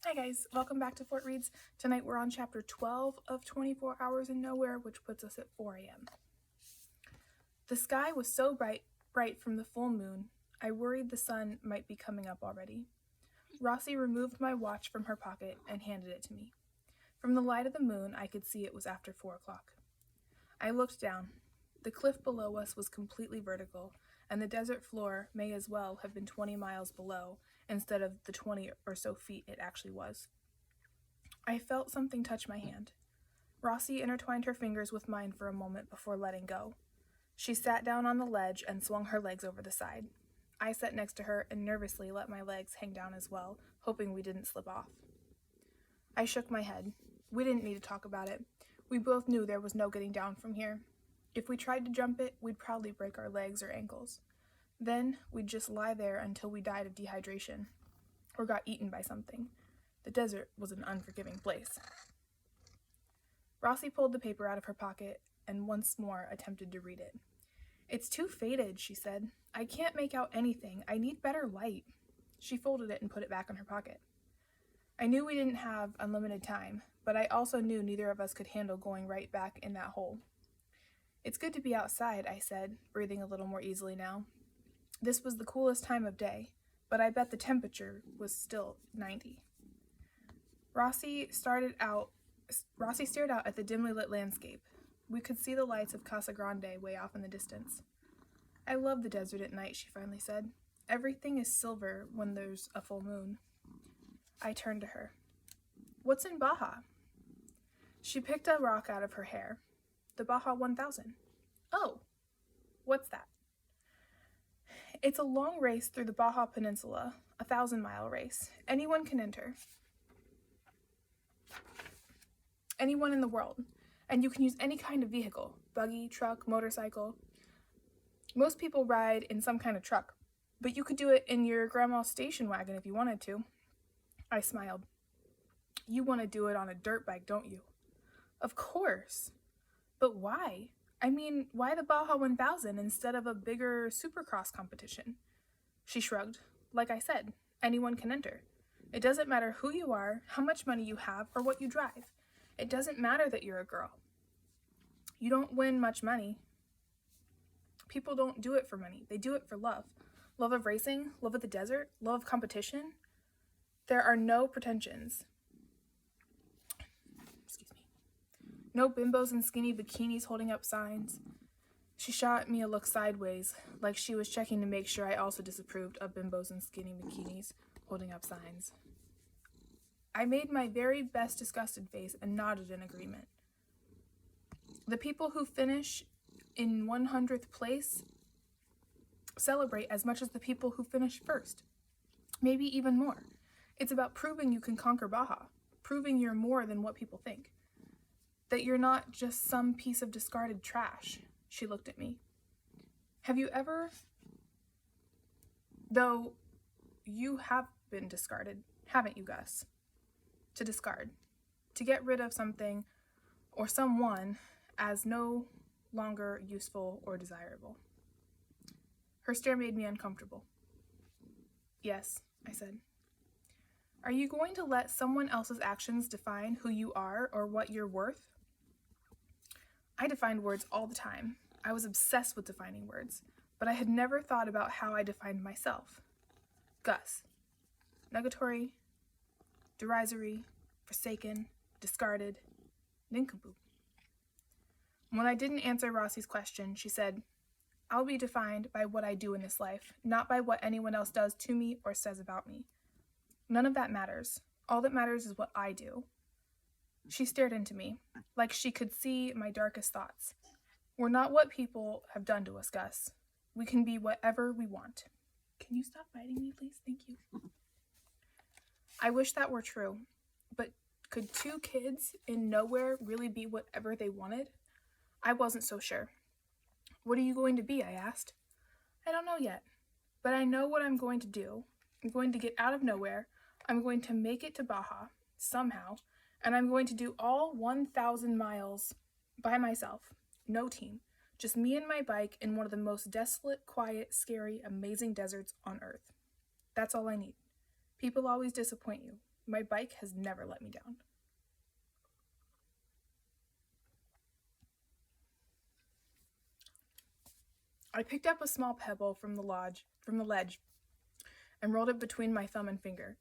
Hi guys, welcome back to Fort Reads. Tonight we're on chapter 12 of 24 Hours in Nowhere, which puts us at 4 a.m. The sky was so bright from the full moon, I worried the sun might be coming up already. Rossi removed my watch from her pocket and handed it to me. From the light of the moon, I could see it was after 4 o'clock. I looked down. The cliff below us was completely vertical, and the desert floor may as well have been 20 miles below instead of the 20 or so feet it actually was. I felt something touch my hand. Rossi intertwined her fingers with mine for a moment before letting go. She sat down on the ledge and swung her legs over the side. I sat next to her and nervously let my legs hang down as well, hoping we didn't slip off. I shook my head. We didn't need to talk about it. We both knew there was no getting down from here. If we tried to jump it, we'd probably break our legs or ankles. Then we'd just lie there until we died of dehydration or got eaten by something. The desert was an unforgiving place. Rossi pulled the paper out of her pocket and once more attempted to read it. "It's too faded," she said. "I can't make out anything. I need better light." She folded it and put it back in her pocket. I knew we didn't have unlimited time, but I also knew neither of us could handle going right back in that hole. "It's good to be outside," I said, breathing a little more easily now. This was the coolest time of day, but I bet the temperature was still 90. Rossi stared out at the dimly lit landscape. We could see the lights of Casa Grande way off in the distance. "I love the desert at night," she finally said. "Everything is silver when there's a full moon." I turned to her. "What's in Baja?" She picked a rock out of her hair. "The Baja 1000. "Oh, what's that?" "It's a long race through the Baja Peninsula, a 1,000-mile race. Anyone can enter. Anyone in the world. And you can use any kind of vehicle, buggy, truck, motorcycle. Most people ride in some kind of truck, but you could do it in your grandma's station wagon if you wanted to." I smiled. "You want to do it on a dirt bike, don't you?" "Of course. But why? I mean, why the Baja 1000 instead of a bigger supercross competition?" She shrugged. "Like I said, anyone can enter. It doesn't matter who you are, how much money you have, or what you drive. It doesn't matter that you're a girl. You don't win much money. People don't do it for money. They do it for love. Love of racing, love of the desert, love of competition. There are no pretensions. No bimbos in skinny bikinis holding up signs." She shot me a look sideways, like she was checking to make sure I also disapproved of bimbos in skinny bikinis holding up signs. I made my very best disgusted face and nodded in agreement. "The people who finish in 100th place celebrate as much as the people who finish first. Maybe even more. It's about proving you can conquer Baja, proving you're more than what people think. That you're not just some piece of discarded trash." She looked at me. "Have you ever... Though you have been discarded, haven't you, Gus? To discard. To get rid of something or someone as no longer useful or desirable." Her stare made me uncomfortable. "Yes," I said. "Are you going to let someone else's actions define who you are or what you're worth?" I defined words all the time. I was obsessed with defining words, but I had never thought about how I defined myself. Gus. Negatory, derisory, forsaken, discarded, nincompoop. When I didn't answer Rossi's question, she said, "I'll be defined by what I do in this life, not by what anyone else does to me or says about me. None of that matters. All that matters is what I do." She stared into me, like she could see my darkest thoughts. "We're not what people have done to us, Gus. We can be whatever we want." Can you stop biting me, please? Thank you. I wish that were true, but could two kids in nowhere really be whatever they wanted? I wasn't so sure. "What are you going to be?" I asked. "I don't know yet, but I know what I'm going to do. I'm going to get out of nowhere. I'm going to make it to Baja, somehow, and I'm going to do all 1,000 miles by myself. No team. Just me and my bike in one of the most desolate, quiet, scary, amazing deserts on Earth. That's all I need. People always disappoint you. My bike has never let me down. I picked up a small pebble from the ledge, and rolled it between my thumb and finger.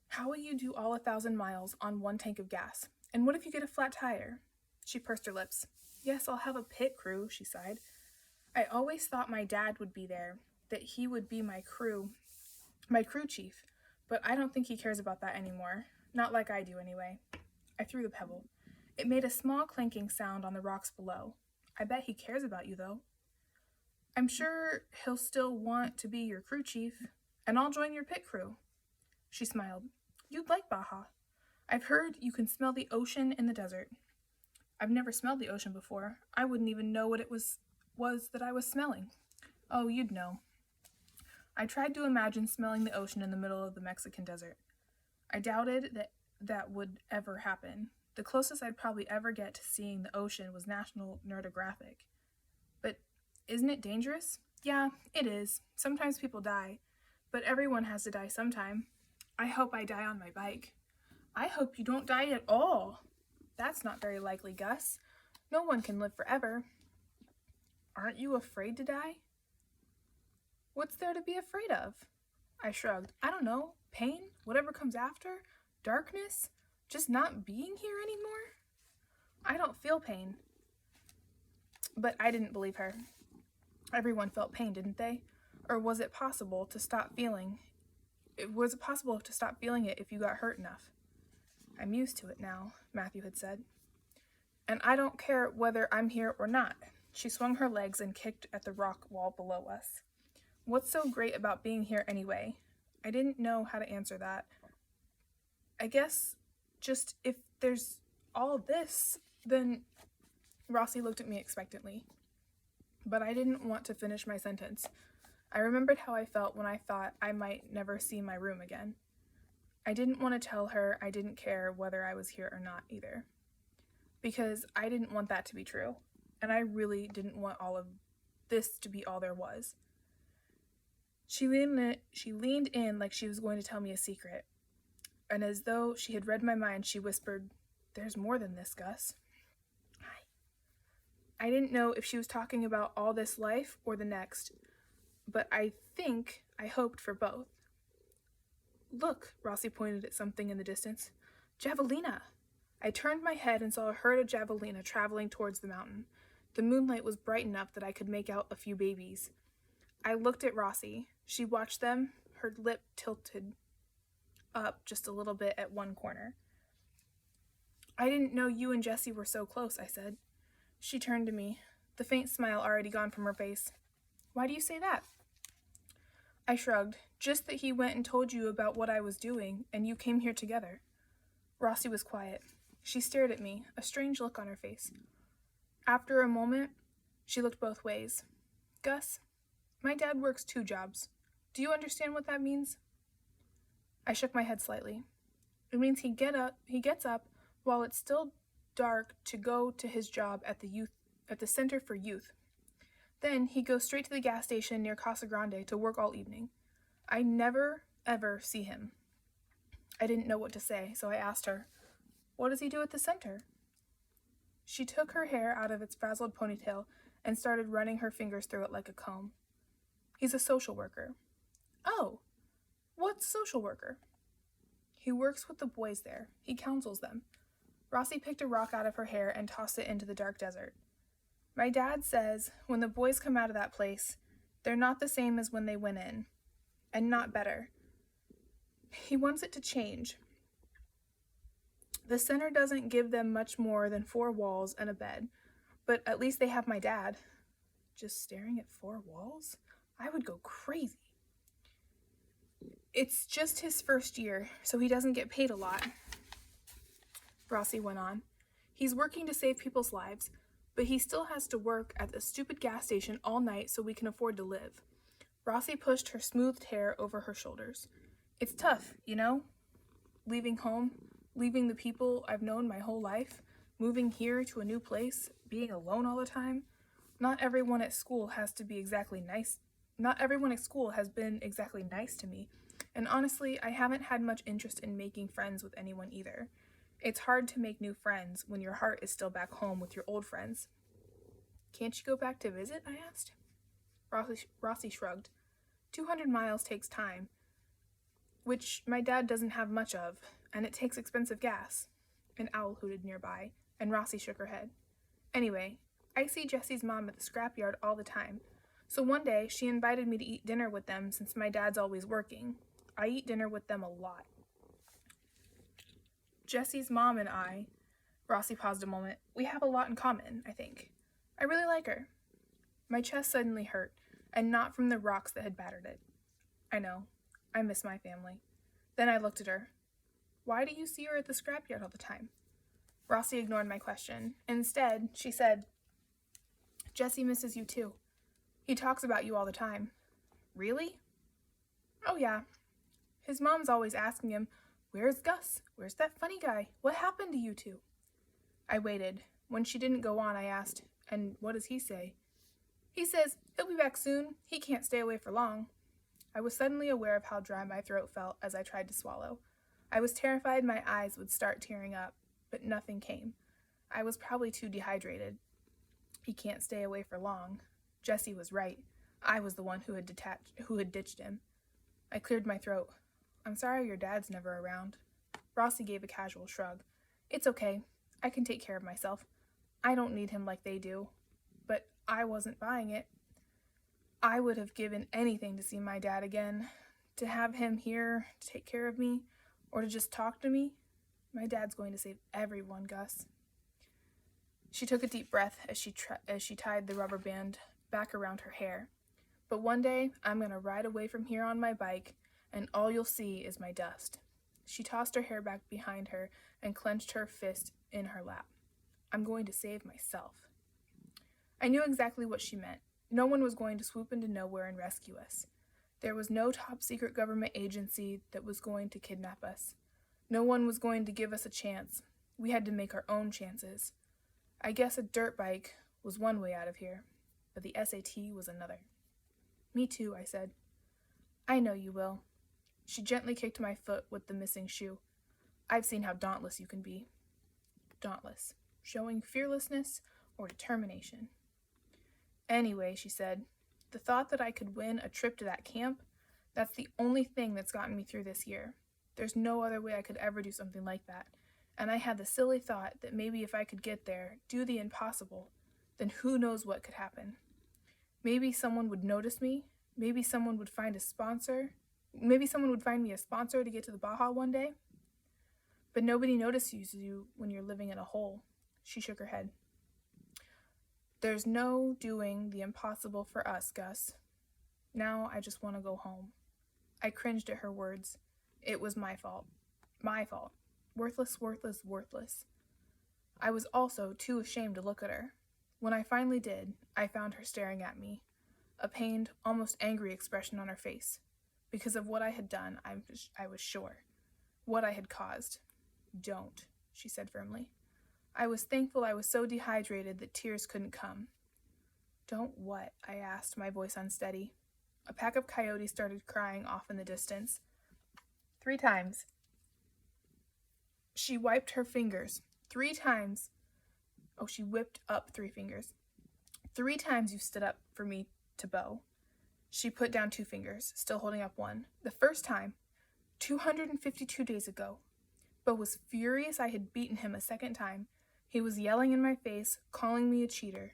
How will you do all 1,000 miles on one tank of gas? And what if you get a flat tire? She pursed her lips. Yes, I'll have a pit crew, she sighed. I always thought my dad would be there, that he would be my crew chief, but I don't think he cares about that anymore. Not like I do, anyway. I threw the pebble. It made a small clanking sound on the rocks below. I bet he cares about you, though. I'm sure he'll still want to be your crew chief, and I'll join your pit crew. She smiled. You'd like Baja. I've heard you can smell the ocean in the desert. I've never smelled the ocean before. I wouldn't even know what it was that I was smelling. Oh, you'd know. I tried to imagine smelling the ocean in the middle of the Mexican desert. I doubted that would ever happen. The closest I'd probably ever get to seeing the ocean was National Nerdographic. But isn't it dangerous? Yeah, it is. Sometimes people die, but everyone has to die sometime. I hope I die on my bike. I hope you don't die at all. That's not very likely, Gus. No one can live forever. Aren't you afraid to die? What's there to be afraid of? I shrugged. I don't know. Pain? Whatever comes after? Darkness? Just not being here anymore? I don't feel pain. But I didn't believe her. Everyone felt pain, didn't they? Or was it possible to stop feeling? Was it possible to stop feeling it if you got hurt enough? I'm used to it now, Matthew had said. And I don't care whether I'm here or not. She swung her legs and kicked at the rock wall below us. What's so great about being here anyway? I didn't know how to answer that. I guess just if there's all this, then... Rossi looked at me expectantly. But I didn't want to finish my sentence. I remembered how I felt when I thought I might never see my room again. I didn't want to tell her I didn't care whether I was here or not either. Because I didn't want that to be true. And I really didn't want all of this to be all there was. She leaned in like she was going to tell me a secret. And as though she had read my mind, she whispered, There's more than this, Gus. I didn't know if she was talking about all this life or the next, but I hoped for both. Look, Rossi pointed at something in the distance. Javelina! I turned my head and saw a herd of javelina traveling towards the mountain. The moonlight was bright enough that I could make out a few babies. I looked at Rossi. She watched them, her lip tilted up just a little bit at one corner. I didn't know you and Jessie were so close, I said. She turned to me, the faint smile already gone from her face. Why do you say that? I shrugged. Just that he went and told you about what I was doing, and you came here together. Rossi was quiet. She stared at me, a strange look on her face. After a moment, she looked both ways. Gus, my dad works 2 jobs. Do you understand what that means? I shook my head slightly. It means he gets up while it's still dark to go to his job at the Center for Youth. Then he goes straight to the gas station near Casa Grande to work all evening. I never, ever see him. I didn't know what to say, so I asked her, What does he do at the center? She took her hair out of its frazzled ponytail and started running her fingers through it like a comb. He's a social worker. Oh, what's social worker? He works with the boys there. He counsels them. Rossi picked a rock out of her hair and tossed it into the dark desert. My dad says when the boys come out of that place, they're not the same as when they went in, and not better. He wants it to change. The center doesn't give them much more than 4 walls and a bed, but at least they have my dad. Just staring at 4 walls? I would go crazy. It's just his first year, so he doesn't get paid a lot. Rossi went on. He's working to save people's lives, but he still has to work at the stupid gas station all night so we can afford to live. Rossi pushed her smoothed hair over her shoulders. It's tough, you know? Leaving home, leaving the people I've known my whole life, moving here to a new place, being alone all the time. Not everyone at school has been exactly nice to me, And honestly, I haven't had much interest in making friends with anyone either. It's hard to make new friends when your heart is still back home with your old friends. Can't you go back to visit? I asked. Rossi shrugged. 200 miles takes time, which my dad doesn't have much of, and it takes expensive gas. An owl hooted nearby, and Rossi shook her head. Anyway, I see Jesse's mom at the scrapyard all the time, so one day she invited me to eat dinner with them since my dad's always working. I eat dinner with them a lot. Jesse's mom and I, Rossi paused a moment, we have a lot in common, I think. I really like her. My chest suddenly hurt, and not from the rocks that had battered it. I know. I miss my family. Then I looked at her. Why do you see her at the scrapyard all the time? Rossi ignored my question. Instead, she said, Jesse misses you too. He talks about you all the time. Really? Oh yeah. His mom's always asking him, where's Gus? Where's that funny guy? What happened to you two? I waited. When she didn't go on, I asked, and what does he say? He says, he'll be back soon. He can't stay away for long. I was suddenly aware of how dry my throat felt as I tried to swallow. I was terrified my eyes would start tearing up, but nothing came. I was probably too dehydrated. He can't stay away for long. Jesse was right. I was the one who had ditched him. I cleared my throat. I'm sorry your dad's never around. Rossi gave a casual shrug. It's okay. I can take care of myself. I don't need him like they do. But I wasn't buying it. I would have given anything to see my dad again, to have him here to take care of me, or to just talk to me. My dad's going to save everyone, Gus. She took a deep breath as she tied the rubber band back around her hair. But one day, I'm going to ride away from here on my bike, and all you'll see is my dust. She tossed her hair back behind her and clenched her fist in her lap. I'm going to save myself. I knew exactly what she meant. No one was going to swoop into nowhere and rescue us. There was no top-secret government agency that was going to kidnap us. No one was going to give us a chance. We had to make our own chances. I guess a dirt bike was one way out of here, but the SAT was another. Me too, I said. I know you will. She gently kicked my foot with the missing shoe. I've seen how dauntless you can be. Dauntless, showing fearlessness or determination. Anyway, she said, the thought that I could win a trip to that camp, that's the only thing that's gotten me through this year. There's no other way I could ever do something like that. And I had the silly thought that maybe if I could get there, do the impossible, then who knows what could happen. Maybe someone would notice me. Maybe someone would find a sponsor. Maybe someone would find me a sponsor to get to the Baja one day. But nobody notices you when you're living in a hole. She shook her head. There's no doing the impossible for us, Gus. Now I just want to go home. I cringed at her words. It was my fault. My fault. Worthless, worthless, worthless. I was also too ashamed to look at her. When I finally did, I found her staring at me, a pained, almost angry expression on her face. Because of what I had done, I was sure. What I had caused. Don't, she said firmly. I was thankful I was so dehydrated that tears couldn't come. Don't what? I asked, my voice unsteady. A pack of coyotes started crying off in the distance. 3 times. She wiped her fingers. 3 times. Oh, she whipped up 3 fingers. 3 times you stood up for me to Bo. She put down 2 fingers, still holding up one. The first time, 252 days ago. Bo was furious I had beaten him a second time. He was yelling in my face, calling me a cheater.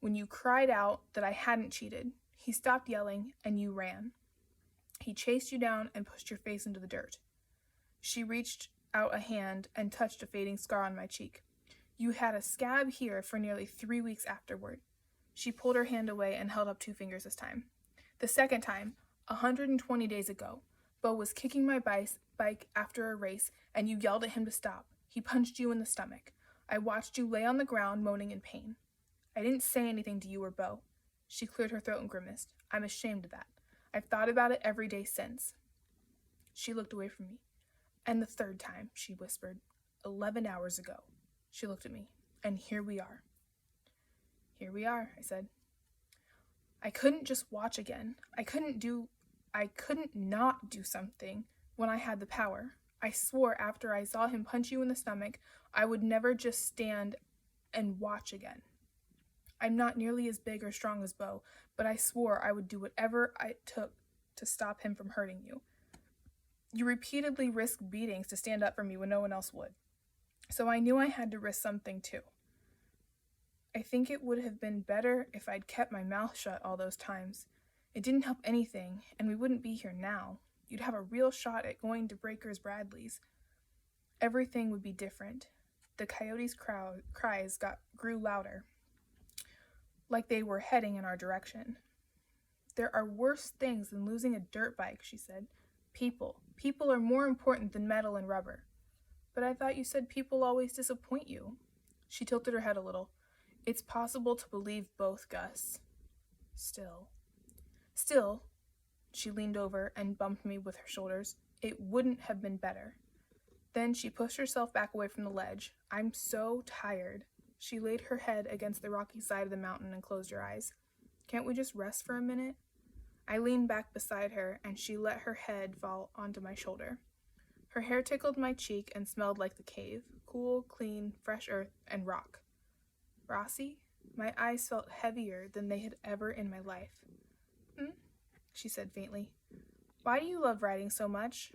When you cried out that I hadn't cheated, he stopped yelling and you ran. He chased you down and pushed your face into the dirt. She reached out a hand and touched a fading scar on my cheek. You had a scab here for nearly 3 weeks afterward. She pulled her hand away and held up 2 fingers this time. The second time, 120 days ago, Bo was kicking my bike after a race and you yelled at him to stop. He punched you in the stomach. I watched you lay on the ground moaning in pain. I didn't say anything to you or Bo. She cleared her throat and grimaced. I'm ashamed of that. I've thought about it every day since. She looked away from me. And the third time, she whispered, 11 hours ago. She looked at me. And here we are. Here we are, I said. I couldn't just watch again. I couldn't do I couldn't not do something when I had the power. I swore after I saw him punch you in the stomach, I would never just stand and watch again. I'm not nearly as big or strong as Bo, but I swore I would do whatever it took to stop him from hurting you. You repeatedly risked beatings to stand up for me when no one else would. So I knew I had to risk something too. I think it would have been better if I'd kept my mouth shut all those times. It didn't help anything, and we wouldn't be here now. You'd have a real shot at going to Breakers Bradley's. Everything would be different. The coyotes' cries grew louder, like they were heading in our direction. There are worse things than losing a dirt bike, she said. People. People are more important than metal and rubber. But I thought you said people always disappoint you. She tilted her head a little. It's possible to believe both, Gus. Still, she leaned over and bumped me with her shoulders. It wouldn't have been better. Then she pushed herself back away from the ledge. I'm so tired. She laid her head against the rocky side of the mountain and closed her eyes. Can't we just rest for a minute? I leaned back beside her, and she let her head fall onto my shoulder. Her hair tickled my cheek and smelled like the cave, cool, clean, fresh earth, and rock. Rossi? My eyes felt heavier than they had ever in my life. She said faintly. Why do you love riding so much?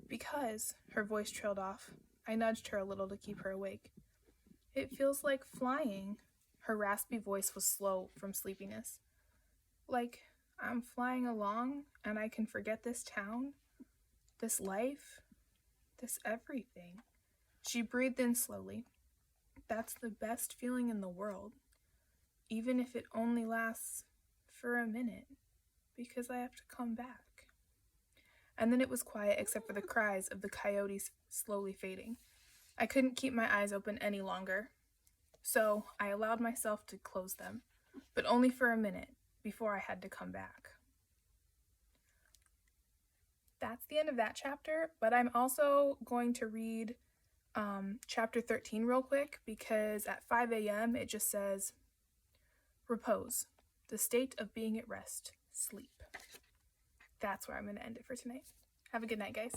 Because, her voice trailed off. I nudged her a little to keep her awake. It feels like flying. Her raspy voice was slow from sleepiness. Like I'm flying along and I can forget this town, this life, this everything. She breathed in slowly. That's the best feeling in the world, even if it only lasts for a minute, because I have to come back. And then it was quiet except for the cries of the coyotes slowly fading. I couldn't keep my eyes open any longer, so I allowed myself to close them, but only for a minute before I had to come back. That's the end of that chapter, but I'm also going to read chapter 13 real quick, because at 5 a.m. it just says, repose, the state of being at rest, sleep. That's where I'm going to end it for tonight. Have a good night, guys.